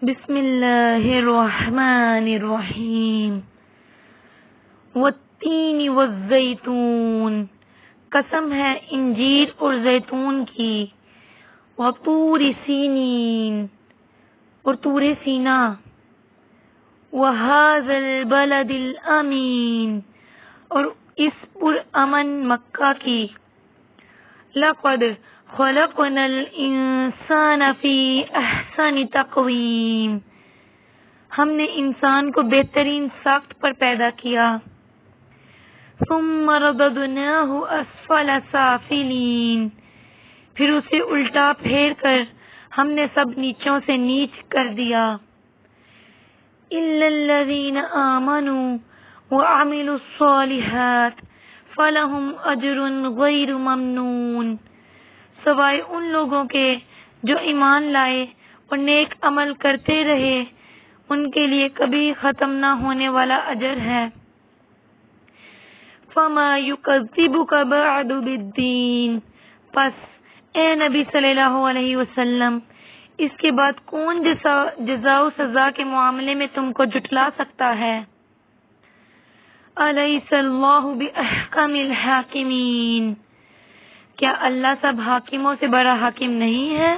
بسم اللہ الرحمن الرحیم والتین والزیتون، قسم ہے انجیر اور زیتون کی، وطور سینین اور طور سینا، وہذا البلد الامین اور اس پرامن مکہ کی، لقد خلقنا الانسان فی احسن تقویم، ہم نے انسان کو بہترین ساخت پر پیدا کیا، ثم رددناہ اسفل سافلین، پھر اسے الٹا پھیر کر ہم نے سب نیچوں سے نیچ کر دیا، الا الذین آمنوا وعملوا الصالحات فلہم اجر غیر ممنون، سوائے ان لوگوں کے جو ایمان لائے اور نیک عمل کرتے رہے، ان کے لیے کبھی ختم نہ ہونے والا اجر ہے۔ فما یکذبک بعد بالدین، پس اے نبی صلی اللہ علیہ وسلم اس کے بعد کون جزا و سزا کے معاملے میں تم کو جھٹلا سکتا ہے؟ الیس اللہ باحکم الحاکمین، کیا اللہ سب حاکموں سے بڑا حاکم نہیں ہے؟